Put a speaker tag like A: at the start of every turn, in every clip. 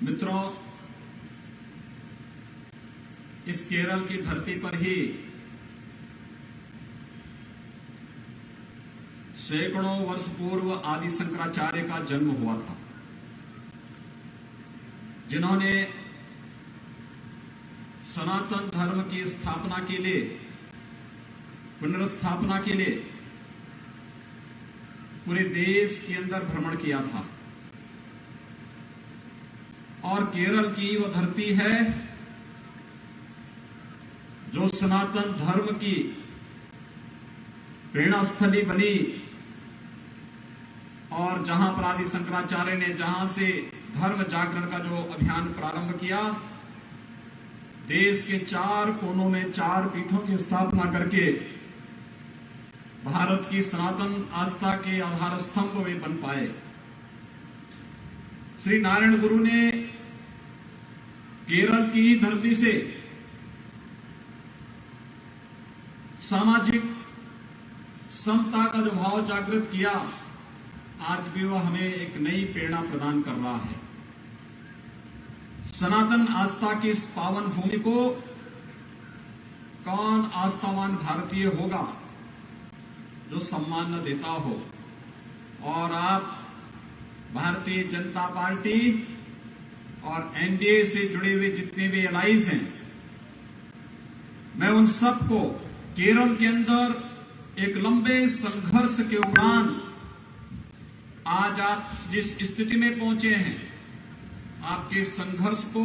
A: मित्रों, इस केरल की धरती पर ही सैकड़ों वर्ष पूर्व आदि शंकराचार्य का जन्म हुआ था, जिन्होंने सनातन धर्म की स्थापना के लिए, पुनर्स्थापना के लिए पूरे देश के अंदर भ्रमण किया था। और केरल की वह धरती है जो सनातन धर्म की प्रेरणा स्थली बनी और जहां पर आदि शंकराचार्य ने जहां से धर्म जागरण का जो अभियान प्रारंभ किया, देश के 4 कोनों में 4 पीठों की स्थापना करके भारत की सनातन आस्था के आधार स्तंभ वे बन पाए। श्री नारायण गुरु ने केरल की धरती से सामाजिक समता का जो भाव जागृत किया, आज भी वह हमें एक नई प्रेरणा प्रदान कर रहा है। सनातन आस्था की इस पावन भूमि को कौन आस्थावान भारतीय होगा जो सम्मान न देता हो। और आप भारतीय जनता पार्टी और एनडीए से जुड़े हुए जितने भी एलाइज हैं, मैं उन सबको केरल के अंदर एक लंबे संघर्ष के उपरांत आज आप जिस स्थिति में पहुंचे हैं, आपके संघर्ष को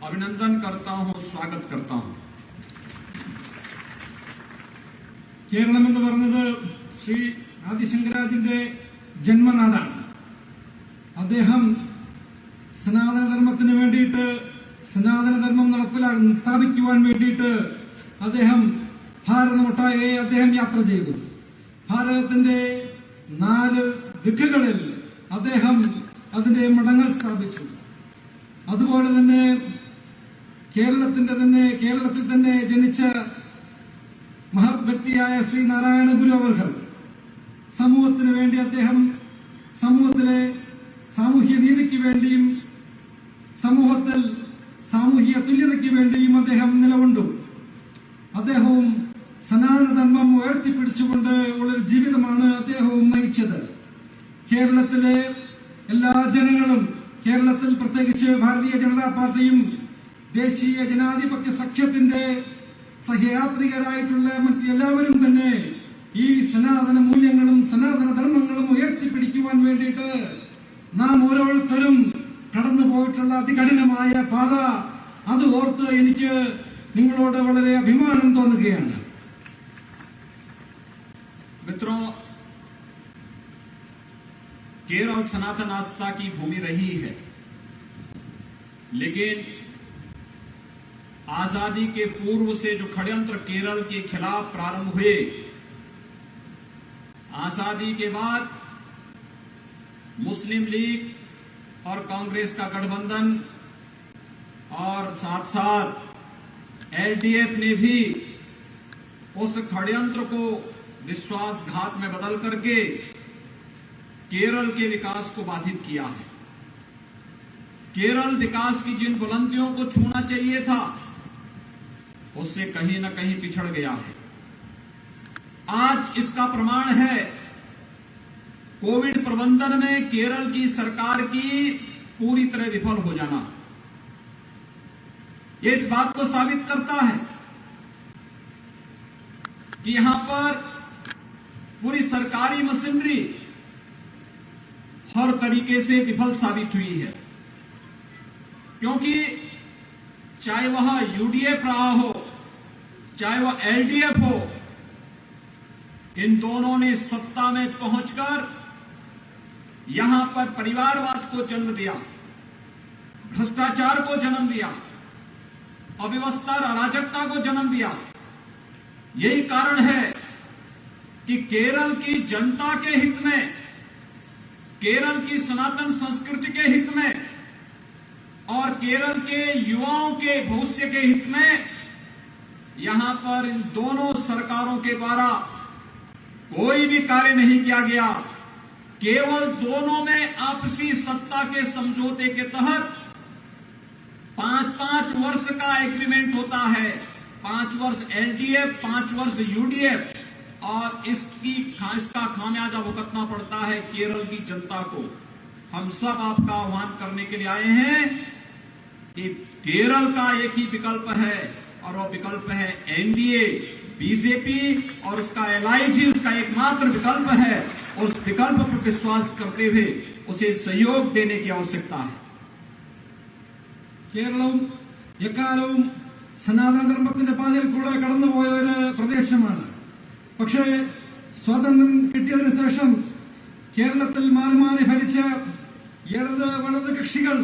A: अभिनंदन करता हूं, स्वागत करता हूं।
B: കേരളം എന്ന് പറയുന്നത് ശ്രീ ആദിശങ്കരാചാര്യന്റെ ജന്മനാടാണ്. അദ്ദേഹം സനാതനധർമ്മത്തിന് വേണ്ടിയിട്ട്, സനാതനധർമ്മം സ്ഥാപിക്കുവാൻ വേണ്ടിയിട്ട് അദ്ദേഹം ഭാരതമൊട്ടാകെ അദ്ദേഹം യാത്ര ചെയ്തു. ഭാരതത്തിന്റെ 4 ദിക്കുകളിൽ അദ്ദേഹം അതിന്റെ മഠങ്ങൾ സ്ഥാപിച്ചു. അതുപോലെ തന്നെ കേരളത്തിൽ തന്നെ ജനിച്ച മഹത് വ്യക്തിയായ ശ്രീ നാരായണ ഗുരു അവർകൾ സമൂഹത്തിന് വേണ്ടി അദ്ദേഹം സമൂഹത്തിലെ സാമൂഹ്യ നീതിക്ക് വേണ്ടിയും സമൂഹത്തിൽ സാമൂഹിക തുല്യതയ്ക്ക് വേണ്ടിയും അദ്ദേഹം നിലകൊണ്ടു. അദ്ദേഹവും സനാതനധർമ്മം ഉയർത്തിപ്പിടിച്ചുകൊണ്ട് ഉള്ളൊരു ജീവിതമാണ് അദ്ദേഹവും നയിച്ചത്. കേരളത്തിലെ എല്ലാ ജനങ്ങളും, കേരളത്തിൽ പ്രത്യേകിച്ച് ഭാരതീയ ജനതാ പാർട്ടിയും ദേശീയ ജനാധിപത്യ സഖ്യത്തിന്റെ സഹയാത്രികരായിട്ടുള്ള മറ്റെല്ലാവരും തന്നെ ഈ സനാതന മൂല്യങ്ങളും സനാതന ധർമ്മങ്ങളും ഉയർത്തിപ്പിടിക്കുവാൻ വേണ്ടിയിട്ട് നാം ഓരോരുത്തരും കടന്നുപോയിട്ടുള്ള അതികഠിനമായ പാത, അത് ഓർത്ത് എനിക്ക് നിങ്ങളോട് വളരെ അഭിമാനം തോന്നുകയാണ്.
A: मित्रों, केरल सनातन आस्था की भूमि रही है, लेकिन आजादी के पूर्व से जो षड्यंत्र केरल के खिलाफ प्रारंभ हुए, आजादी के बाद मुस्लिम लीग और कांग्रेस का गठबंधन और साथ साथ एलडीएफ ने भी उस षड्यंत्र को विश्वासघात में बदल करके केरल के विकास को बाधित किया है। केरल विकास की जिन बुलंदियों को छूना चाहिए था, उससे कहीं न कहीं पिछड़ गया है। आज इसका प्रमाण है कोविड प्रबंधन में केरल की सरकार की पूरी तरह विफल हो जाना। यह इस बात को साबित करता है कि यहां पर पूरी सरकारी मशीनरी हर तरीके से विफल साबित हुई है, क्योंकि चाहे वह यूडीएफ रहा हो, चाहे वह एलडीएफ हो, इन दोनों ने सत्ता में पहुंचकर यहां पर परिवारवाद को जन्म दिया, भ्रष्टाचार को जन्म दिया, अव्यवस्था और अराजकता को जन्म दिया। यही कारण है कि केरल की जनता के हित में, केरल की सनातन संस्कृति के हित में और केरल के युवाओं के भविष्य के हित में यहां पर इन दोनों सरकारों के द्वारा कोई भी कार्य नहीं किया गया। केवल दोनों में आपसी सत्ता के समझौते के तहत 5-5 वर्ष का एग्रीमेंट होता है, 5 वर्ष एलडीएफ, 5 वर्ष यूडीएफ, और इसका खामियाजा भुगतना पड़ता है केरल की जनता को। हम सब आपका आह्वान करने के लिए आए हैं कि केरल का एक ही विकल्प है, और वो विकल्प है एनडीए, बीजेपी और उसका एलआईजी उसका एकमात्र विकल्प है, और उस विकल्प पर विश्वास करते हुए उसे सहयोग देने की आवश्यकता है।
B: കേരളവും എക്കാലവും സനാതനധർമ്മത്തിന്റെ പാതയിൽ കൂടെ കടന്നുപോയ ഒരു പ്രദേശമാണ്. പക്ഷേ സ്വാതന്ത്ര്യം കിട്ടിയതിനു ശേഷം കേരളത്തിൽ മാറി മാറി ഭരിച്ച ഇടത് വലത് കക്ഷികൾ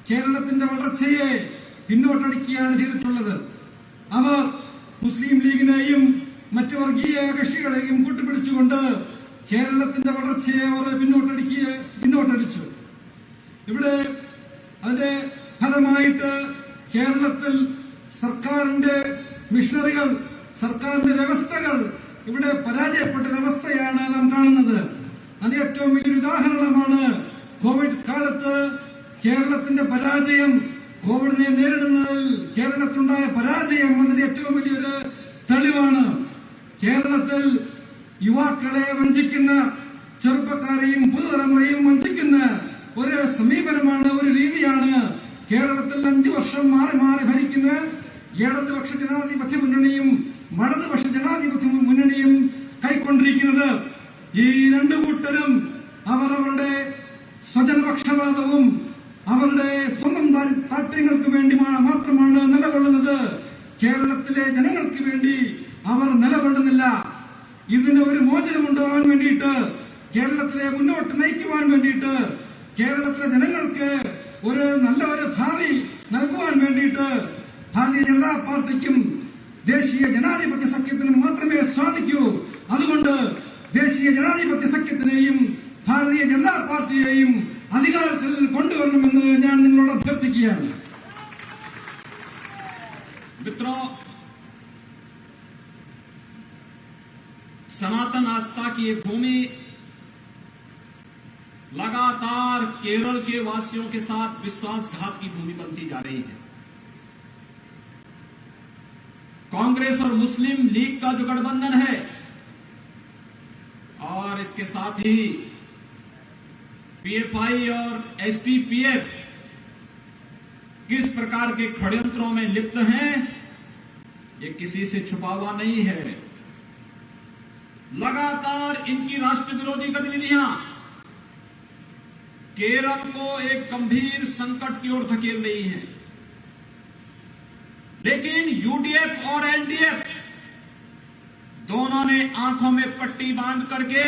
B: കേരളത്തിന്റെ വളർച്ചയെ പിന്നോട്ടടിക്കുകയാണ് ചെയ്തിട്ടുള്ളത്. അവർ മുസ്ലിം ലീഗിനെയും മറ്റു വർഗീയ കക്ഷികളെയും കൂട്ടുപിടിച്ചുകൊണ്ട് കേരളത്തിന്റെ വളർച്ചയെ അവർ പിന്നോട്ടടിച്ചു. ഇവിടെ അതിന്റെ ഫലമായിട്ട് കേരളത്തിൽ സർക്കാരിന്റെ മിഷനറികൾ, സർക്കാരിന്റെ വ്യവസ്ഥകൾ ഇവിടെ പരാജയപ്പെട്ടൊരവസ്ഥയാണ് നാം കാണുന്നത്. അത് ഏറ്റവും വലിയൊരു ഉദാഹരണമാണ് കോവിഡ് കാലത്ത് കേരളത്തിന്റെ പരാജയം. കോവിഡിനെ നേരിടുന്നതിൽ കേരളത്തിലുണ്ടായ പരാജയം അതിന്റെ ഏറ്റവും വലിയൊരു തെളിവാണ്. കേരളത്തിൽ യുവാക്കളെ വഞ്ചിക്കുന്ന, ചെറുപ്പക്കാരെയും പുതുതലമുറയും വഞ്ചിക്കുന്ന ഒരു സമീപനമാണ്, ഒരു രീതിയാണ് കേരളത്തിൽ 5 വർഷം മാറി മാറി ഭരിക്കുന്ന ഇടതുപക്ഷ ജനാധിപത്യ മുന്നണിയും വലതുപക്ഷ ജനാധിപത്യ മുന്നണിയും കൈക്കൊണ്ടിരിക്കുന്നത്. ഈ രണ്ടു കൂട്ടരും അവരവരുടെ സ്വജനപക്ഷപാതവും അവരുടെ സ്വന്തം താല്പര്യങ്ങൾക്ക് വേണ്ടി മാത്രമാണ് നിലകൊള്ളുന്നത്. കേരളത്തിലെ ജനങ്ങൾക്ക് വേണ്ടി അവർ നിലകൊള്ളുന്നില്ല. ഇതിന് ഒരു മോചനമുണ്ടാകാൻ വേണ്ടിയിട്ട്, കേരളത്തിലെ മുന്നോട്ട് നയിക്കുവാൻ വേണ്ടിയിട്ട്, കേരളത്തിലെ ജനങ്ങൾക്ക് ഒരു നല്ല ഒരു ഭാവി നൽകുവാൻ വേണ്ടിയിട്ട് ഭാരതീയ ജനതാ പാർട്ടിക്കും ദേശീയ ജനാധിപത്യ സഖ്യത്തിനും മാത്രമേ സാധിക്കൂ. അതുകൊണ്ട് ദേശീയ ജനാധിപത്യ സഖ്യത്തിനെയും ഭാരതീയ ജനതാ പാർട്ടിയെയും അധികാരത്തിൽ കൊണ്ടുവരണമെന്ന് ഞാൻ നിങ്ങളോട് അഭ്യർത്ഥിക്കുകയാണ്.
A: मित्रों, सनातन आस्था की ये भूमि लगातार केरल के वासियों के साथ विश्वासघात की भूमि बनती जा रही है। कांग्रेस और मुस्लिम लीग का जो गठबंधन है, और इसके साथ ही पीएफआई और एसडीपीएफ किस प्रकार के षड्यंत्रों में लिप्त हैं, ये किसी से छुपा हुआ नहीं है। लगातार इनकी राष्ट्र विरोधी गतिविधियां केरल को एक गंभीर संकट की ओर धकेल रही हैं। लेकिन यूडीएफ और एलडीएफ दोनों ने आंखों में पट्टी बांध करके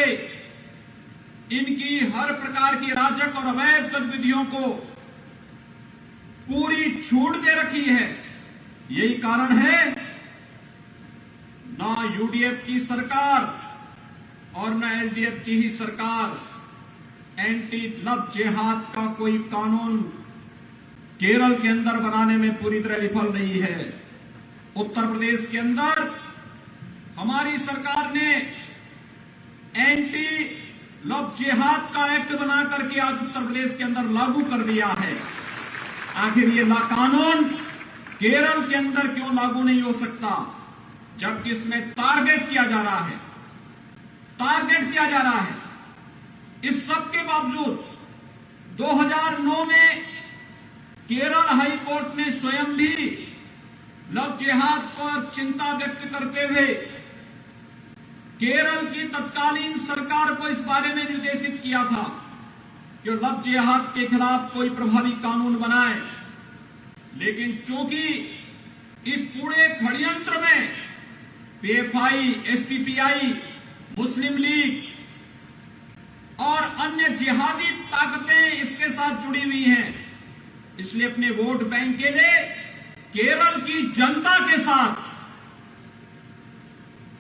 A: इनकी हर प्रकार की अराजक और अवैध गतिविधियों को पूरी छूट दे रखी है। यही कारण है ना यूडीएफ की सरकार और न एलडीएफ की ही सरकार एंटी लव जिहाद का कोई कानून केरल के अंदर बनाने में पूरी तरह विफल नहीं है। उत्तर प्रदेश के अंदर हमारी सरकार ने एंटी लव जिहाद का एक्ट बना करके आज उत्तर प्रदेश के अंदर लागू कर दिया है। आखिर ये कानून केरल के अंदर क्यों लागू नहीं हो सकता, जबकि इसमें टारगेट किया जा रहा है। इस सब के बावजूद 2009 में केरल हाई कोर्ट ने स्वयं भी लव जिहाद पर चिंता व्यक्त करते हुए केरल की तत्कालीन सरकार को इस बारे में निर्देशित किया था कि लव जिहाद के खिलाफ कोई प्रभावी कानून बनाए। लेकिन चूंकि इस पूरे षड्यंत्र में पीएफआई, एसडीपीआई, मुस्लिम लीग और अन्य जिहादी ताकतें इसके साथ जुड़ी हुई हैं, इसलिए अपने वोट बैंक के लिए केरल की जनता के साथ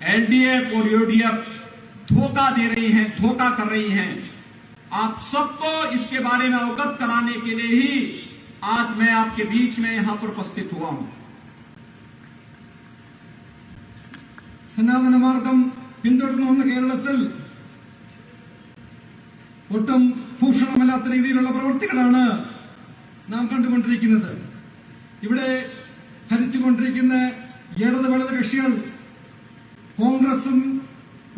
A: एलडीएफ और यूडीएफ धोखा दे रही हैं, धोखा कर रही हैं। आप सबको इसके बारे में अवगत कराने के लिए ही आज मैं आपके बीच में यहां पर उपस्थित हुआ हूं।
B: സനാതന മാർഗം പിന്തുടർന്നു വന്ന കേരളത്തിൽ ഒട്ടും ഭൂഷണമല്ലാത്ത രീതിയിലുള്ള പ്രവൃത്തികളാണ് നാം കണ്ടുകൊണ്ടിരിക്കുന്നത്. ഇവിടെ ഭരിച്ചുകൊണ്ടിരിക്കുന്ന ഇടത് വലത് കക്ഷികൾ കോൺഗ്രസും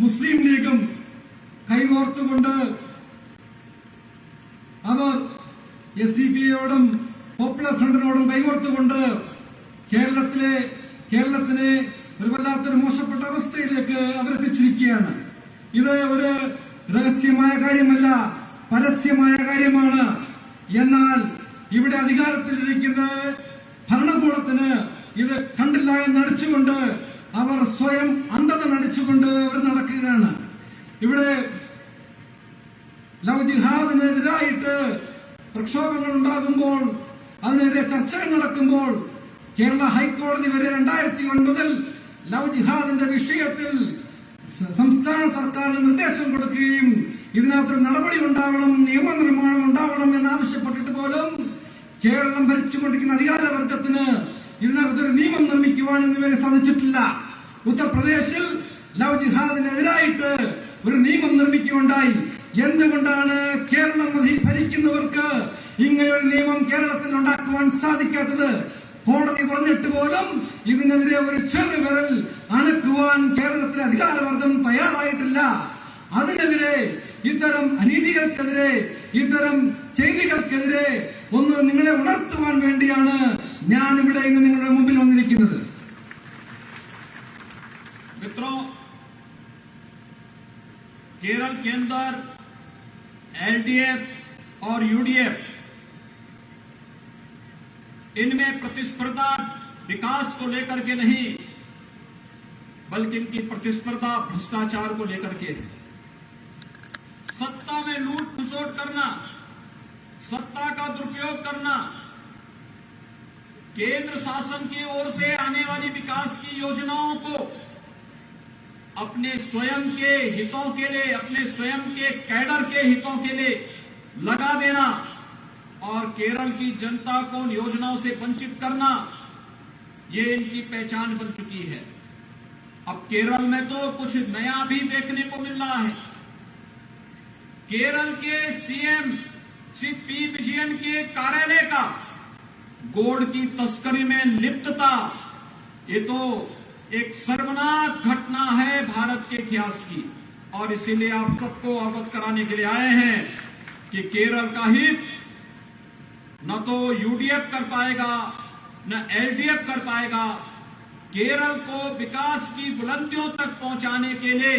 B: മുസ്ലിം ലീഗും കൈകോർത്തുകൊണ്ട് അവർ SDPയോടും പോപ്പുലർ ഫ്രണ്ടിനോടും കൈകോർത്തുകൊണ്ട് കേരളത്തിനെ ഒരു വല്ലാത്തൊരു മോശപ്പെട്ട അവസ്ഥയിലേക്ക് അവരെത്തിച്ചിരിക്കുകയാണ്. ഇത് ഒരു രഹസ്യമായ കാര്യമല്ല, പരസ്യമായ കാര്യമാണ്. എന്നാൽ ഇവിടെ അധികാരത്തിലിരിക്കുന്ന ഭരണകൂടത്തിന് ഇത് കണ്ടില്ല എന്ന് നടിച്ചുകൊണ്ട് അവർ സ്വയം അന്ധത നടിച്ചുകൊണ്ട് അവർ നടക്കുകയാണ്. ഇവിടെ ലവ് ജിഹാദിനെതിരായിട്ട് പ്രക്ഷോഭങ്ങൾ ഉണ്ടാകുമ്പോൾ, അതിനെതിരെ ചർച്ചകൾ നടക്കുമ്പോൾ കേരള ഹൈക്കോടതി വരെ 2009 ലവ് ജിഹാദിന്റെ വിഷയത്തിൽ സംസ്ഥാന സർക്കാരിന് നിർദ്ദേശം കൊടുക്കുകയും ഇതിനകത്തൊരു നടപടി ഉണ്ടാവണം, നിയമനിർമ്മാണം ഉണ്ടാവണം എന്നാവശ്യപ്പെട്ടിട്ട് പോലും കേരളം ഭരിച്ചുകൊണ്ടിരിക്കുന്ന അധികാരവർഗത്തിന് ഇതിനകത്തൊരു നിയമം നിർമ്മിക്കുവാൻ ഇന്നുവരെ സാധിച്ചിട്ടില്ല. ഉത്തർപ്രദേശിൽ ലവ് ജിഹാദിനെതിരായിട്ട് ഒരു നിയമം നിർമ്മിക്കുകയുണ്ടായി. എന്തുകൊണ്ടാണ് കേരളം ഭരിക്കുന്നവർക്ക് ഇങ്ങനെ ഒരു നിയമം കേരളത്തിൽ ഉണ്ടാക്കുവാൻ സാധിക്കാത്തത്? കോടതി പറഞ്ഞിട്ട് പോലും ഇതിനെതിരെ ഒരു ചെറുവിരൽ അനക്കുവാൻ കേരളത്തിലെ അധികാരവർഗം തയ്യാറായിട്ടില്ല. അതിനെതിരെ, ഇത്തരം അനീതികൾക്കെതിരെ, ഇത്തരം ചെയ്തികൾക്കെതിരെ ഒന്ന് നിങ്ങളെ ഉണർത്തുവാൻ വേണ്ടിയാണ് ഞാൻ ഇവിടെ ഇന്ന് നിങ്ങളുടെ മുമ്പിൽ വന്നിരിക്കുന്നത്.
A: मित्रों, केरल के अंदर LDF और UDF इनमें प्रतिस्पर्धा विकास को लेकर के नहीं, बल्कि इनकी प्रतिस्पर्धा भ्रष्टाचार को लेकर के है। सत्ता में लूट घुसोट करना, सत्ता का दुरुपयोग करना, केंद्र शासन की ओर से आने वाली विकास की योजनाओं को अपने स्वयं के हितों के लिए, अपने स्वयं के कैडर के हितों के लिए लगा देना और केरल की जनता को उन योजनाओं से वंचित करना, ये इनकी पहचान बन चुकी है। अब केरल में तो कुछ नया भी देखने को मिल रहा है। केरल के CM श्री P. विजयन के कार्यालय का गोल्ड की तस्करी में लिप्तता, ये तो एक सर्वनाक घटना है भारत के इतिहास की। और इसीलिए आप सबको अवगत कराने के लिए आए हैं कि केरल का हित न तो UDF कर पाएगा, न LDF कर पाएगा। केरल को विकास की बुलंदियों तक पहुंचाने के लिए,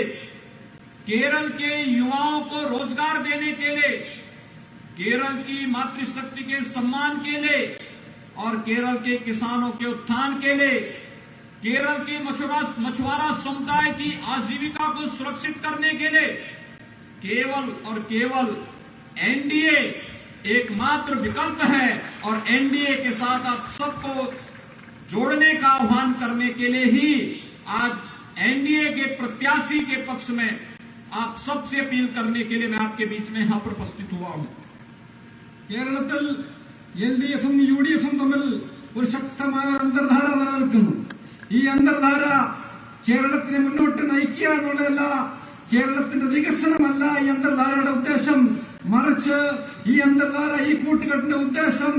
A: केरल के युवाओं को रोजगार देने के लिए, केरल की मातृशक्ति के सम्मान के लिए और केरल के किसानों के उत्थान के लिए, केरल की मछुआरा समुदाय की आजीविका को सुरक्षित करने के लिए केवल और केवल NDA एकमात्र विकल्प है। और NDA के साथ आप सबको जोड़ने का आह्वान करने के लिए ही आज NDA के प्रत्याशी के पक्ष में आप सबसे अपील करने के लिए मैं आपके बीच में यहां पर उपस्थित हुआ हूं।
B: കേരളത്തിൽ LDF-ഉം UDF-ഉം തമ്മിൽ ഒരു ശക്തമായ അന്തർധാര നിലനിൽക്കുന്നു. ഈ അന്തർധാര കേരളത്തിനെ മുന്നോട്ട് നയിക്കുക എന്നുള്ളതല്ല, കേരളത്തിന്റെ വികസനമല്ല ഈ അന്തർധാരയുടെ ഉദ്ദേശം. മറിച്ച് ഈ അന്തർധാര, ഈ കൂട്ടുകെട്ടിന്റെ ഉദ്ദേശം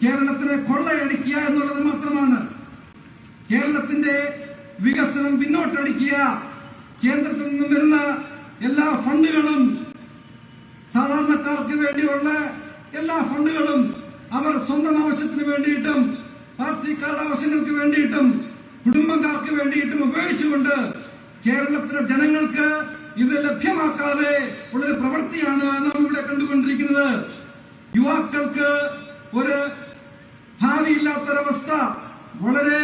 B: കേരളത്തിനെ കൊള്ളയടിക്കുക എന്നുള്ളത് മാത്രമാണ്. കേരളത്തിന്റെ വികസനം പിന്നോട്ടടിക്കുക, കേന്ദ്രത്തിൽ നിന്നും വരുന്ന എല്ലാ ഫണ്ടുകളും, സാധാരണക്കാർക്ക് വേണ്ടിയുള്ള എല്ലാ ഫണ്ടുകളും അവർ സ്വന്തം ആവശ്യത്തിന് വേണ്ടിയിട്ടും പാർട്ടിക്കാരുടെ ആവശ്യങ്ങൾക്ക് വേണ്ടിയിട്ടും കുടുംബക്കാർക്ക് വേണ്ടിയിട്ടും ഉപയോഗിച്ചുകൊണ്ട് കേരളത്തിലെ ജനങ്ങൾക്ക് ഇത് ലഭ്യമാക്കാതെ ഉള്ളൊരു പ്രവൃത്തിയാണ് നാം ഇവിടെ കണ്ടുകൊണ്ടിരിക്കുന്നത്. യുവാക്കൾക്ക് ഒരു ഭാവിയില്ലാത്തൊരവസ്ഥ, വളരെ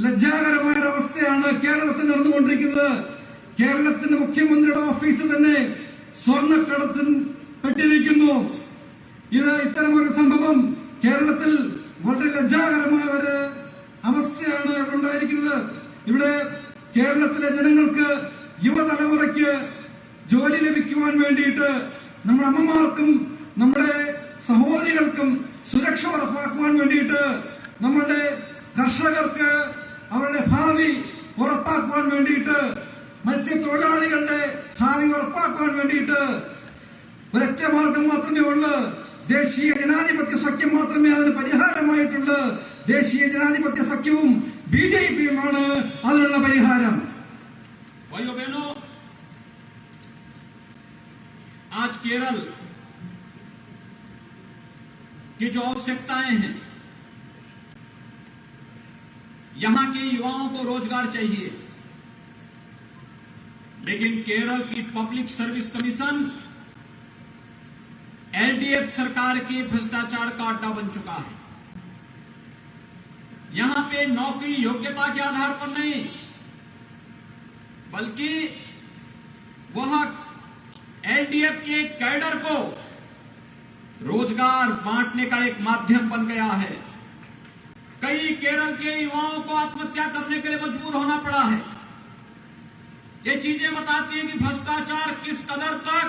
B: ലജ്ജാകരമായ ഒരവസ്ഥയാണ് കേരളത്തിൽ നടന്നുകൊണ്ടിരിക്കുന്നത്. കേരളത്തിന്റെ മുഖ്യമന്ത്രിയുടെ ഓഫീസ് തന്നെ സ്വർണ്ണക്കടത്തിൽ പെട്ടിരിക്കുന്നു. ഇത്തരമൊരു സംഭവം കേരളത്തിൽ വളരെ ലജ്ജാകരമായ ഒരു അവസ്ഥയാണ് ഉണ്ടായിരിക്കുന്നത്. ഇവിടെ കേരളത്തിലെ ജനങ്ങൾക്ക്, യുവതലമുറയ്ക്ക് ജോലി ലഭിക്കുവാൻ വേണ്ടിയിട്ട്, നമ്മുടെ അമ്മമാർക്കും നമ്മുടെ സഹോദരികൾക്കും സുരക്ഷ ഉറപ്പാക്കുവാൻ വേണ്ടിയിട്ട്, നമ്മുടെ കർഷകർക്ക് അവരുടെ ഭാവി ഉറപ്പാക്കുവാൻ വേണ്ടിയിട്ട്, മത്സ്യത്തൊഴിലാളികളുടെ ഭാവി ഉറപ്പാക്കുവാൻ വേണ്ടിയിട്ട് ഒരൊറ്റ മാർഗം മാത്രമേ ഉള്ളൂ. ദേശീയ ജനാധിപത്യ സഖ്യം മാത്രമേ അതിന് പരിഹാരമായിട്ടുള്ളൂ. ദേശീയ ജനാധിപത്യ സഖ്യവും ബിജെപിയുമാണ് അതിനുള്ള പരിഹാരം.
A: भाइयों बहनों, आज केरल की जो आवश्यकताएं हैं, यहां के युवाओं को रोजगार चाहिए, लेकिन केरल की पब्लिक सर्विस कमीशन एलडीएफ सरकार की भ्रष्टाचार का अड्डा बन चुका है. यहां पे नौकरी योग्यता के आधार पर नहीं, बल्कि वह एलडीएफ के कैडर को रोजगार बांटने का एक माध्यम बन गया है. कई केरल के युवाओं को आत्महत्या करने के लिए मजबूर होना पड़ा है. ये चीजें बताती हैं कि भ्रष्टाचार किस कदर तक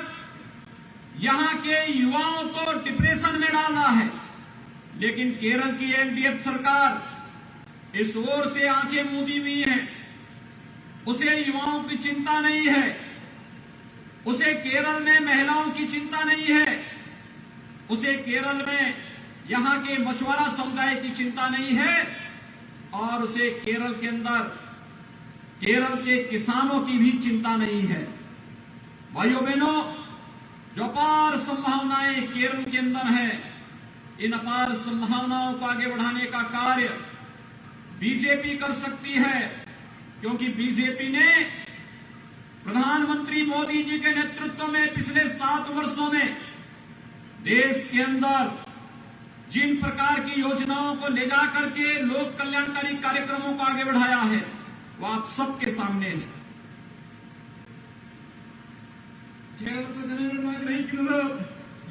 A: यहां के युवाओं को डिप्रेशन में डाल रहा है. लेकिन केरल की एलडीएफ सरकार इस ओर से आंखें मूंदी हुई हैं. उसे युवाओं की चिंता नहीं है, उसे केरल में महिलाओं की चिंता नहीं है, उसे केरल में यहां के मछुआरा समुदाय की चिंता नहीं है, और उसे केरल के अंदर केरल के किसानों की भी चिंता नहीं है. भाइयों बहनों, जो अपार संभावनाएं केरल के अंदर है, इन अपार संभावनाओं को आगे बढ़ाने का कार्य बीजेपी कर सकती है, क्योंकि बीजेपी ने प्रधानमंत्री मोदी जी के नेतृत्व में पिछले 7 वर्षों में देश के अंदर जिन प्रकार की योजनाओं को ले जाकर के लोक कल्याणकारी कार्यक्रमों को आगे बढ़ाया है, वो आप सबके सामने है.
B: കേരളത്തിലെ ജനങ്ങൾ ആഗ്രഹിക്കുന്നത്,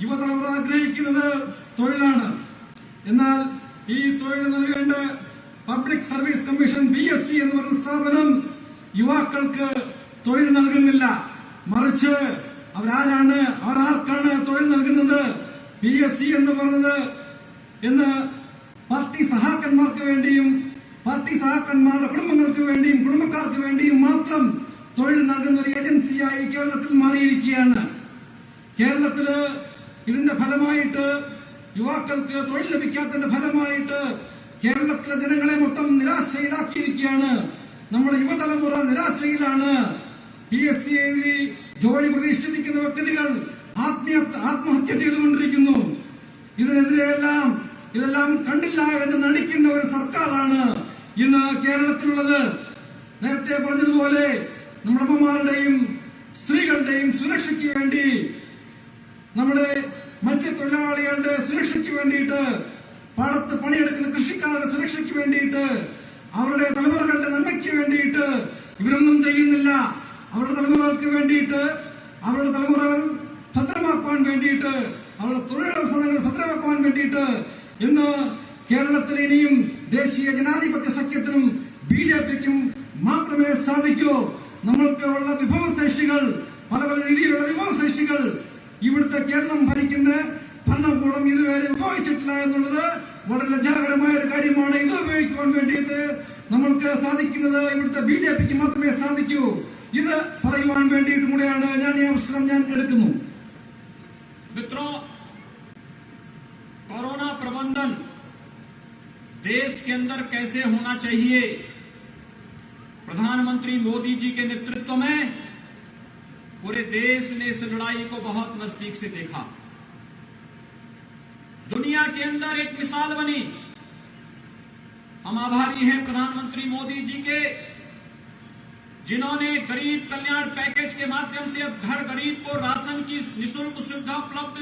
B: യുവതലമുറ ആഗ്രഹിക്കുന്നത് തൊഴിലാണ്. എന്നാൽ ഈ തൊഴിൽ നൽകേണ്ട പബ്ലിക് സർവീസ് കമ്മീഷൻ PSC എന്ന് പറയുന്ന സ്ഥാപനം യുവാക്കൾക്ക് തൊഴിൽ നൽകുന്നില്ല. മറിച്ച് അവരാർക്കാണ് തൊഴിൽ നൽകുന്നത്? PSC എന്ന് പറയുന്നത് ഇന്ന് പാർട്ടി സഹാക്കന്മാർക്ക് വേണ്ടിയും പാർട്ടി സഹാക്കന്മാരുടെ കുടുംബങ്ങൾക്ക് വേണ്ടിയും കുടുംബക്കാർക്ക് വേണ്ടിയും മാത്രം തൊഴിൽ നൽകുന്ന ഒരു ഏജൻസിയായി കേരളത്തിൽ മാറിയിരിക്കുകയാണ്. കേരളത്തില് ഇതിന്റെ ഫലമായിട്ട് യുവാക്കൾക്ക് തൊഴിൽ ലഭിക്കാത്തതിന്റെ ഫലമായിട്ട് കേരളത്തിലെ ജനങ്ങളെ മൊത്തം നിരാശയിലാക്കിയിരിക്കുകയാണ്. നമ്മുടെ യുവതലമുറ നിരാശയിലാണ്. PSC എഴുതി ജോലി പ്രതീക്ഷിച്ചിരിക്കുന്ന വ്യക്തികൾ ആത്മഹത്യ ചെയ്തുകൊണ്ടിരിക്കുന്നു. ഇതെല്ലാം കണ്ടില്ല എന്ന് നടിക്കുന്ന ഒരു സർക്കാരാണ് ഇന്ന് കേരളത്തിലുള്ളത്. നേരത്തെ പറഞ്ഞതുപോലെ നമ്മുടെ അമ്മമാരുടെയും സ്ത്രീകളുടെയും സുരക്ഷയ്ക്ക് വേണ്ടി, നമ്മുടെ മത്സ്യത്തൊഴിലാളികളുടെ സുരക്ഷയ്ക്ക് വേണ്ടിയിട്ട്, പാടത്ത് പണിയെടുക്കുന്ന കൃഷിക്കാരുടെ സുരക്ഷയ്ക്ക് വേണ്ടിയിട്ട്, അവരുടെ തലമുറകളുടെ നന്മയ്ക്ക് വേണ്ടിയിട്ട് ഇവരൊന്നും ചെയ്യുന്നില്ല. അവരുടെ തലമുറകൾക്ക് വേണ്ടിയിട്ട്, അവരുടെ തലമുറകൾ ഭദ്രമാക്കുവാൻ വേണ്ടിയിട്ട്, അവരുടെ തൊഴിലവസരങ്ങൾ ഭദ്രമാക്കുവാൻ വേണ്ടിയിട്ട് ഇന്ന് കേരളത്തിൽ ഇനിയും ദേശീയ ജനാധിപത്യ സഖ്യത്തിനും BJPക്കും മാത്രമേ സാധിക്കൂ. നമ്മൾക്ക് ഉള്ള വിഭവശേഷികൾ, പല പല രീതിയിലുള്ള വിഭവശേഷികൾ ഇവിടുത്തെ കേരളം ഭരിക്കുന്ന ഭരണകൂടം ഇതുവരെ ഉപയോഗിച്ചിട്ടില്ല എന്നുള്ളത് വളരെ ലജ്ജാകരമായ ഒരു കാര്യമാണ്. ഇത് ഉപയോഗിക്കുവാൻ വേണ്ടിയിട്ട് നമ്മൾക്ക് സാധിക്കുന്നത് ഇവിടുത്തെ BJPക്ക് മാത്രമേ സാധിക്കൂ. ഇത് പറയുവാൻ വേണ്ടിയിട്ട് കൂടെയാണ് ഞാൻ ഈ അവസരം എടുക്കുന്നു.
A: मित्रों, कोरोना प्रबंधन देश के अंदर कैसे होना चाहिए, प्रधानमंत्री मोदी जी के नेतृत्व में पूरे देश ने इस लड़ाई को बहुत नजदीक से देखा. दुनिया के अंदर एक मिसाल बनी. हम आभारी हैं प्रधानमंत्री मोदी जी के, जिन्होंने गरीब कल्याण पैकेज के माध्यम से अब घर गरीब को राशन की निःशुल्क सुविधा उपलब्ध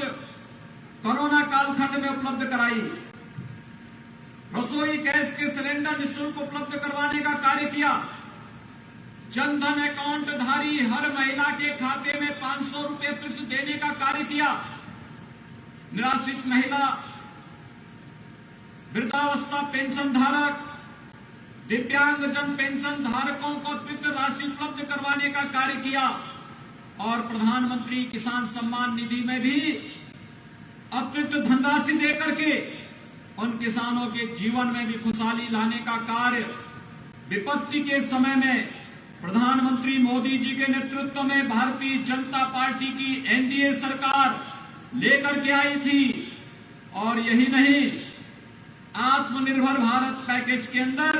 A: कोरोना कालखंड में उपलब्ध कराई. रसोई गैस के सिलेंडर निःशुल्क उपलब्ध करवाने का कार्य किया. जनधन अकाउंट धारी हर महिला के खाते में 500 रुपए अतिरिक्त देने का कार्य किया. निराश्रित महिला, वृद्धावस्था पेंशन धारक, दिव्यांगजन पेंशन धारकों को अतिरिक्त राशि उपलब्ध करवाने का कार्य किया. और प्रधानमंत्री किसान सम्मान निधि में भी अतिरिक्त धनराशि देकर के उन किसानों के जीवन में भी खुशहाली लाने का कार्य विपत्ति के समय में प्रधानमंत्री मोदी जी के नेतृत्व में भारतीय जनता पार्टी की NDA सरकार लेकर के आई थी. और यही नहीं, आत्मनिर्भर भारत पैकेज के अंदर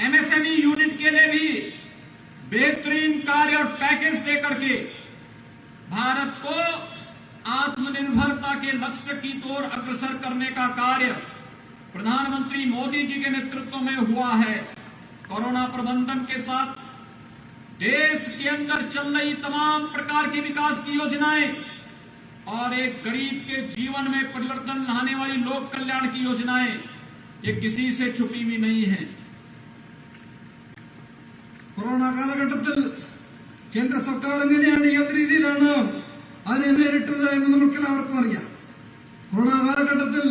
A: एमएसएमई यूनिट के लिए भी बेहतरीन कार्य और पैकेज देकर के भारत को आत्मनिर्भरता के लक्ष्य की ओर अग्रसर करने का कार्य प्रधानमंत्री मोदी जी के नेतृत्व में हुआ है। कोरोना प्रबंधन के साथ देश के अंदर चल रही तमाम प्रकार की विकास की योजनाएं और एक गरीब के जीवन में परिवर्तन लाने वाली लोक कल्याण की योजनाएं ये किसी से छुपी हुई नहीं है।
B: കൊറോണ കാലഘട്ടത്തിൽ കേന്ദ്ര സർക്കാർ എങ്ങനെയാണ് ഏത് രീതിയിലാണ് അതിനെ നേരിട്ടത് എന്ന് നമുക്കെല്ലാവർക്കും അറിയാം. കൊറോണ കാലഘട്ടത്തിൽ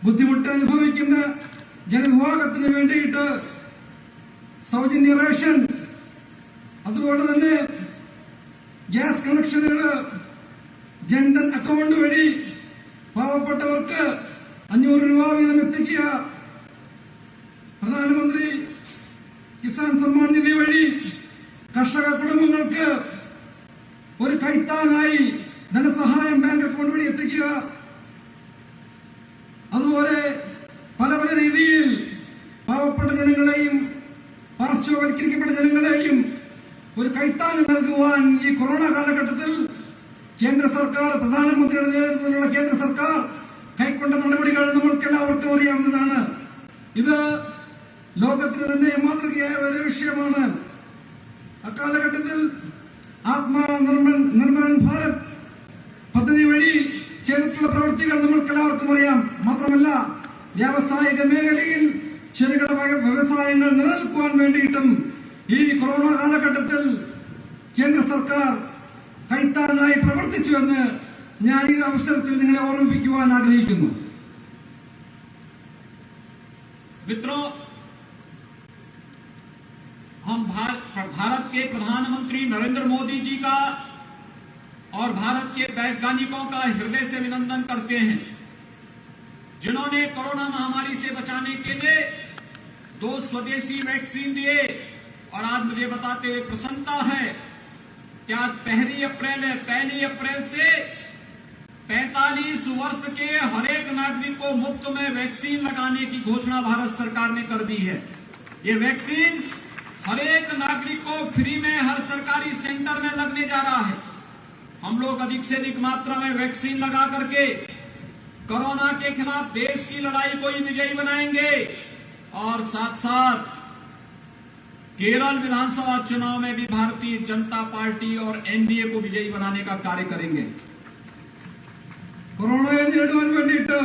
B: ബുദ്ധിമുട്ട് അനുഭവിക്കുന്ന ജനവിഭാഗത്തിന് വേണ്ടിയിട്ട് സൗജന്യ റേഷൻ, അതുപോലെ തന്നെ ഗ്യാസ് കണക്ഷനുകൾ, ജൻധൻ അക്കൗണ്ട് വഴി പാവപ്പെട്ടവർക്ക് 500 രൂപ വീതം എത്തിക്കുക, പ്രധാനമന്ത്രി കിസാൻ സമ്മാൻ നിധി വഴി കർഷക കുടുംബങ്ങൾക്ക് ഒരു കൈത്താങ്ങായി ധനസഹായം ബാങ്ക് അക്കൗണ്ട് വഴി എത്തിക്കുക, അതുപോലെ പല പല രീതിയിൽ പാവപ്പെട്ട ജനങ്ങളെയും പാർശ്വവൽക്കരിക്കപ്പെട്ട ജനങ്ങളെയും ഒരു കൈത്താങ്ങ് നൽകുവാൻ ഈ കൊറോണ കാലഘട്ടത്തിൽ കേന്ദ്ര സർക്കാർ, പ്രധാനമന്ത്രിയുടെ നേതൃത്വത്തിലുള്ള കേന്ദ്ര സർക്കാർ കൈക്കൊണ്ട നടപടികൾ നമ്മൾക്കെല്ലാവർക്കും അറിയാവുന്നതാണ്. ഇത് ലോകത്തിന് തന്നെ മാതൃകയായ ഒരു വിഷയമാണ്. അക്കാലഘട്ടത്തിൽ ആത്മനിർഭർ ഭാരത് പദ്ധതി വഴി ചെയ്തിട്ടുള്ള പ്രവൃത്തികൾ നമ്മൾക്കെല്ലാവർക്കും അറിയാം. മാത്രമല്ല, വ്യാവസായിക മേഖലയിൽ ചെറുകിട വ്യവസായങ്ങൾ നിലനിൽക്കുവാൻ വേണ്ടിയിട്ടും ഈ കൊറോണ കാലഘട്ടത്തിൽ കേന്ദ്ര സർക്കാർ കൈത്താങ്ങായി പ്രവർത്തിച്ചുവെന്ന് ഞാൻ ഈ അവസരത്തിൽ നിങ്ങളെ ഓർമ്മിപ്പിക്കുവാൻ ആഗ്രഹിക്കുന്നു.
A: मित्रों, हम भारत के प्रधानमंत्री नरेंद्र मोदी जी का और भारत के वैज्ञानिकों का हृदय से अभिनंदन करते हैं, जिन्होंने कोरोना महामारी से बचाने के लिए 2 स्वदेशी वैक्सीन दिए। और आज मुझे बताते हुए प्रसन्नता है कि आज 1 अप्रैल से 45 वर्ष के हर एक नागरिक को मुफ्त में वैक्सीन लगाने की घोषणा भारत सरकार ने कर दी है। ये वैक्सीन हर एक नागरिक को फ्री में हर सरकारी सेंटर में लगने जा रहा है। हम लोग अधिक से अधिक मात्रा में वैक्सीन लगा करके कोरोना के खिलाफ देश की लड़ाई को ही विजयी बनाएंगे और साथ साथ केरल विधानसभा चुनाव में भी भारतीय जनता पार्टी और एनडीए को विजयी बनाने का कार्य करेंगे।
B: കൊറോണയെ നേരിടുവാൻ വേണ്ടിയിട്ട്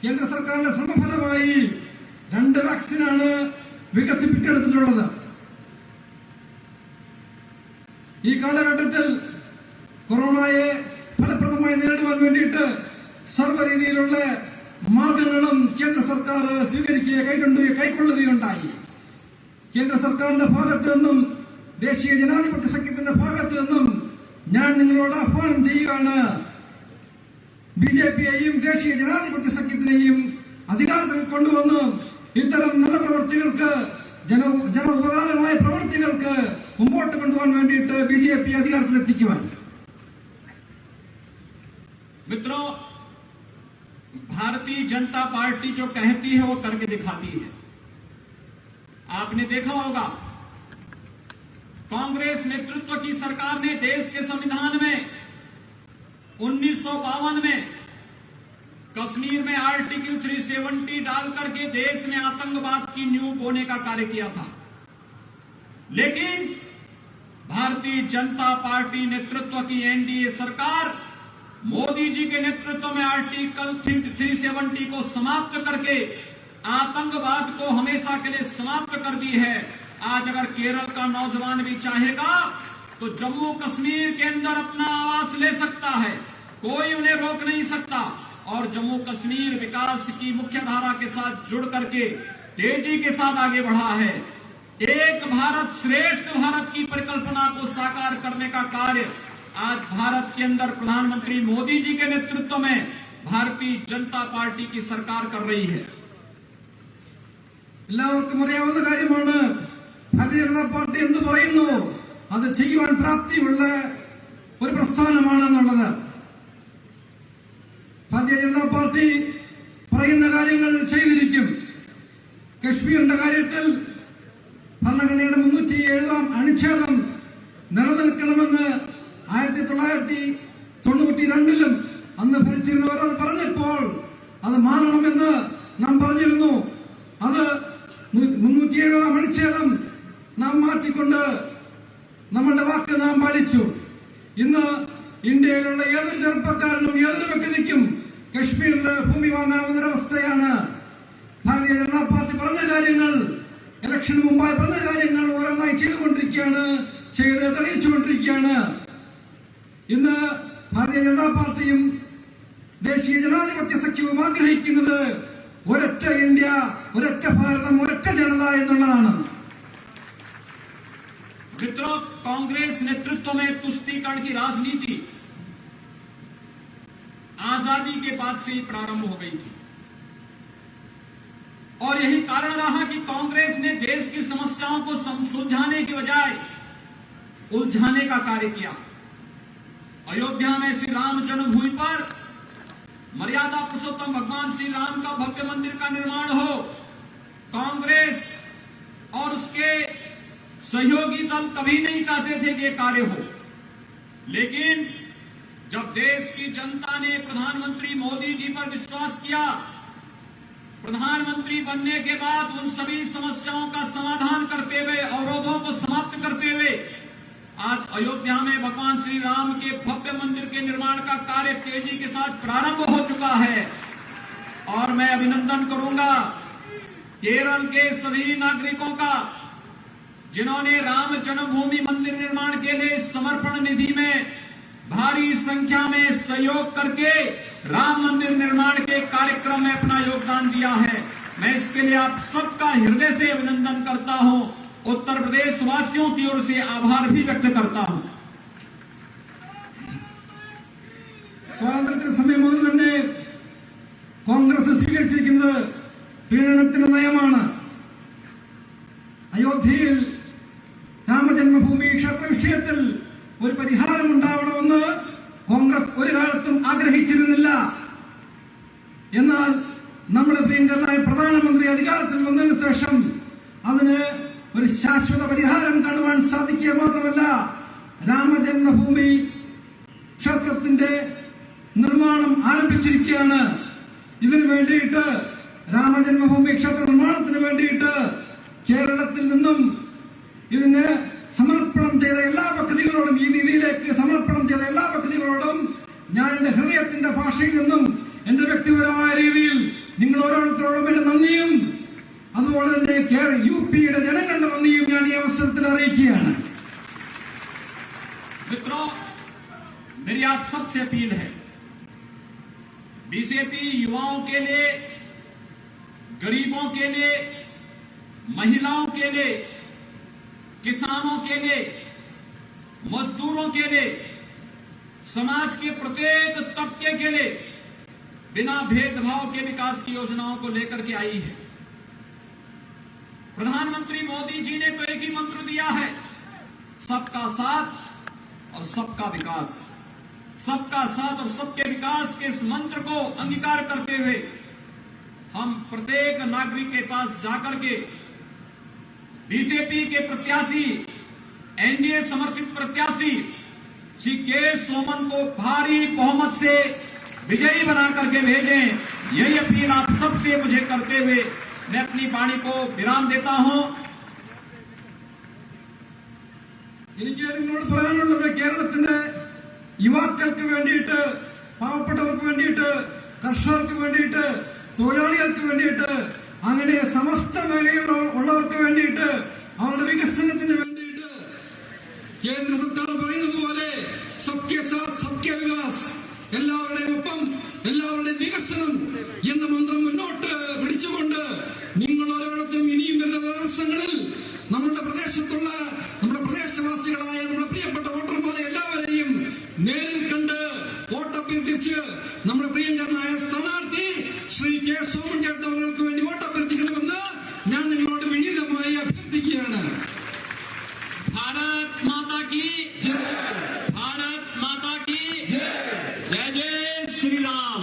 B: കേന്ദ്ര സർക്കാരിന്റെ ശ്രമഫലമായി 2 വാക്സിനാണ് വികസിപ്പിച്ചെടുത്തിട്ടുള്ളത്. ഈ കാലഘട്ടത്തിൽ കൊറോണയെ ഫലപ്രദമായി നേരിടുവാൻ വേണ്ടിയിട്ട് സർവ്വരീതിയിലുള്ള മാർഗങ്ങളും കേന്ദ്ര സർക്കാർ കൈക്കൊള്ളുകയുണ്ടായി. കേന്ദ്ര സർക്കാരിന്റെ ഭാഗത്തു നിന്നും ദേശീയ ജനാധിപത്യ സഖ്യത്തിന്റെ ഭാഗത്തു നിന്നും ഞാൻ നിങ്ങളോട് ആഹ്വാനം ചെയ്യുകയാണ്. ബിജെപിയെയും ദേശീയ ജനാധിപത്യ സഖ്യത്തിനെയും അധികാരത്തിൽ കൊണ്ടുവന്ന് ഇത്തരം നല്ല പ്രവൃത്തികൾക്ക്, ജനോപകാരമായ പ്രവൃത്തികൾക്ക് മുമ്പോട്ട് കൊണ്ടുപോകാൻ വേണ്ടിയിട്ട് ബിജെപി അധികാരത്തിലെത്തിക്കുവാൻ.
A: मित्रों, भारतीय जनता पार्टी जो कहती है वो करके दिखाती है। आपने देखा होगा, कांग्रेस नेतृत्व की सरकार ने देश के संविधान में 1952 में कश्मीर में आर्टिकल 370 डाल करके देश में आतंकवाद की नींव बोने का कार्य किया था। लेकिन भारतीय जनता पार्टी नेतृत्व की एनडीए सरकार मोदी जी के नेतृत्व में आर्टिकल 370 को समाप्त करके आतंकवाद को हमेशा के लिए समाप्त कर दी है। आज अगर केरल का नौजवान भी चाहेगा तो जम्मू कश्मीर के अंदर अपना आवास ले सकता है, कोई उन्हें रोक नहीं सकता। और जम्मू कश्मीर विकास की मुख्य धारा के साथ जुड़ करके तेजी के साथ आगे बढ़ा है। एक भारत श्रेष्ठ भारत की परिकल्पना को साकार करने का कार्य आज भारत के अंदर प्रधानमंत्री मोदी जी के नेतृत्व में भारतीय जनता पार्टी की सरकार कर रही है।
B: എല്ലാവർക്കും അറിയാവുന്ന കാര്യമാണ്, ഭാരതീയ ജനതാ പാർട്ടി എന്ത് പറയുന്നു അത് ചെയ്യുവാൻ പ്രാപ്തിയുള്ള ഒരു പ്രസ്ഥാനമാണെന്നുള്ളത്. ഭാരതീയ ജനതാ പാർട്ടി പറയുന്ന കാര്യങ്ങൾ കാര്യങ്ങൾ ചെയ്തിരിക്കും. കശ്മീരിന്റെ കാര്യത്തിൽ ഭരണഘടനയുടെ 307 അനുച്ഛേദം നിലനിൽക്കണമെന്ന് 1992 അന്ന് ഭരിച്ചിരുന്നവർ അത് പറഞ്ഞപ്പോൾ അത് മാറണമെന്ന് നാം പറഞ്ഞിരുന്നു. അത് 307 അനുച്ഛേദം നാം മാറ്റിക്കൊണ്ട് നമ്മളുടെ വാക്ക് നാം പാലിച്ചു. ഇന്ന് ഇന്ത്യയിലുള്ള ഏതൊരു ചെറുപ്പക്കാരനും ഏതൊരു വ്യക്തിക്കും കശ്മീരിൽ ഭൂമി വാങ്ങാവുന്നൊരവസ്ഥയാണ്. ഭാരതീയ ജനതാ പാർട്ടി പറഞ്ഞ കാര്യങ്ങൾ, ഇലക്ഷന് മുമ്പായി പറഞ്ഞ കാര്യങ്ങൾ ഓരോന്നായി ചെയ്തുകൊണ്ടിരിക്കുകയാണ്, ചെയ്ത് തെളിയിച്ചുകൊണ്ടിരിക്കുകയാണ്. ഇന്ന് ഭാരതീയ ജനതാ പാർട്ടിയും ദേശീയ ജനാധിപത്യ സഖ്യവും ആഗ്രഹിക്കുന്നത് ഒരൊറ്റ ഇന്ത്യ, ഒരൊറ്റ ഭാരതം, ഒരൊറ്റ ജനത എന്നുള്ളതാണ്.
A: मित्रों, कांग्रेस नेतृत्व में तुष्टीकरण की राजनीति आजादी के बाद से ही प्रारंभ हो गई थी और यही कारण रहा कि कांग्रेस ने देश की समस्याओं को सुलझाने की बजाय उलझाने का कार्य किया। अयोध्या में श्री राम जन्मभूमि पर मर्यादा पुरुषोत्तम भगवान श्री राम का भव्य मंदिर का निर्माण हो, कांग्रेस और उसके सहयोगी दल कभी नहीं चाहते थे कि कार्य हो। लेकिन जब देश की जनता ने प्रधानमंत्री मोदी जी पर विश्वास किया, प्रधानमंत्री बनने के बाद उन सभी समस्याओं का समाधान करते हुए, अवरोधों को समाप्त करते हुए आज अयोध्या में भगवान श्री राम के भव्य मंदिर के निर्माण का कार्य तेजी के साथ प्रारंभ हो चुका है। और मैं अभिनंदन करूंगा केरल के सभी नागरिकों का जिन्होंने राम जन्मभूमि मंदिर निर्माण के लिए समर्पण निधि में भारी संख्या में सहयोग करके राम मंदिर निर्माण के कार्यक्रम में अपना योगदान दिया है। मैं इसके लिए आप सबका हृदय से अभिनंदन करता हूं। उत्तर प्रदेश वासियों की ओर से आभार भी व्यक्त करता हूं।
B: സ്വാതന്ത്ര്യ സമയം മുതൽ തന്നെ കോൺഗ്രസ് സ്വീകരിച്ചിരിക്കുന്നത് പ്രീണനത്തിന്റെ നയമാണ്. അയോധ്യയിൽ രാമജന്മഭൂമി ക്ഷേത്ര വിഷയത്തിൽ ഒരു പരിഹാരം ഉണ്ടാവണമെന്ന് കോൺഗ്രസ് ഒരു കാലത്തും ആഗ്രഹിച്ചിരുന്നില്ല. എന്നാൽ നമ്മുടെ പ്രിയങ്കരനായ പ്രധാനമന്ത്രി അധികാരത്തിൽ വന്നതിന് ശേഷം അതിന് ഒരു ശാശ്വത പരിഹാരം കാണുവാൻ സാധിക്കുക മാത്രമല്ല, രാമജന്മഭൂമി ക്ഷേത്രത്തിന്റെ നിർമ്മാണം ആരംഭിച്ചിരിക്കുകയാണ്. ഇതിനു വേണ്ടിയിട്ട്, രാമജന്മഭൂമി ക്ഷേത്ര നിർമ്മാണത്തിന് വേണ്ടിയിട്ട് കേരളത്തിൽ നിന്നും ഇതിന് സമർപ്പണം ചെയ്ത എല്ലാ വ്യക്തികളോടും, ഈ നിധിയിലേക്ക് സമർപ്പണം ചെയ്ത എല്ലാ വ്യക്തികളോടും ഞാൻ എന്റെ ഹൃദയത്തിന്റെ ഭാഷയിൽ നിന്നും എന്റെ വ്യക്തിപരമായ രീതിയിൽ നിങ്ങൾ ഓരോരുത്തരോടും എന്റെ നന്ദിയും അതുപോലെ തന്നെ യുപിയുടെ ജനങ്ങളുടെ നന്ദിയും ഞാൻ ഈ അവസരത്തിൽ അറിയിക്കുകയാണ്.
A: मित्रों, मेरी आप सबसे अपील है, बीजेपी युवाओं के लिए, गरीबों के लिए, महिलाओं के लिए, किसानों के लिए, मजदूरों के लिए, समाज के प्रत्येक तबके के लिए बिना भेदभाव के विकास की योजनाओं को लेकर के आई है। प्रधानमंत्री मोदी जी ने तो एक ही मंत्र दिया है, सबका साथ और सबका विकास। सबका साथ और सबके विकास के इस मंत्र को अंगीकार करते हुए हम प्रत्येक नागरिक के पास जाकर के बीजेपी के प्रत्याशी, एनडीए समर्थित प्रत्याशी श्री के सोमन को भारी बहुमत से विजयी बना करके भेजें। यही अपील आप सबसे मुझे करते हुए मैं अपनी वाणी को विराम देता हूं।
B: എനിക്ക് നിങ്ങളോട് പറയാനുള്ളത്, കേരളത്തിന്റെ യുവാക്കൾക്ക് വേണ്ടിയിട്ട്, പാവപ്പെട്ടവർക്ക് വേണ്ടിയിട്ട്, കർഷകർക്ക് വേണ്ടിയിട്ട്, തൊഴിലാളികൾക്ക് വേണ്ടിയിട്ട്, അങ്ങനെ സമസ്ത മേഖലയിലുള്ളവർക്ക് വേണ്ടിയിട്ട്, അവരുടെ വികസനത്തിന് വേണ്ടിയിട്ട് കേന്ദ്ര സർക്കാർ പറയുന്നത് പോലെ സബ്കെ സാത്ത് സബ്കെ വികാസ്, എല്ലാവരുടെയും ഒപ്പം എല്ലാവരുടെയും വികസനം എന്ന മന്ത്രം മുന്നോട്ട് പിടിച്ചുകൊണ്ട് നിങ്ങൾ ഓരോരുത്തരും ഇനിയും വരുന്ന ദിവസങ്ങളിൽ നമ്മുടെ പ്രദേശത്തുള്ള, നമ്മുടെ പ്രദേശവാസികളായ നമ്മുടെ പ്രിയപ്പെട്ട വോട്ടർമാരെ എല്ലാവരെയും നേരിൽ കണ്ട് വോട്ടഭ്യർത്ഥിച്ച് നമ്മുടെ പ്രിയങ്കരനായ സ്ഥാനാർത്ഥി ശ്രീ കെ സോമൻ ചേട്ടൻ അവർക്ക് വേണ്ടി വോട്ടഭ്യർത്ഥിക്കണമെന്ന് ഞാൻ നിങ്ങളോട് വിനീതമായി അഭ്യർത്ഥിക്കുകയാണ്.
A: भारत माता की जय, भारत माता की जय, जय जय श्री राम,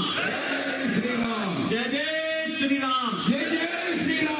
A: जय जय श्री राम।
B: जय जय श्री राम।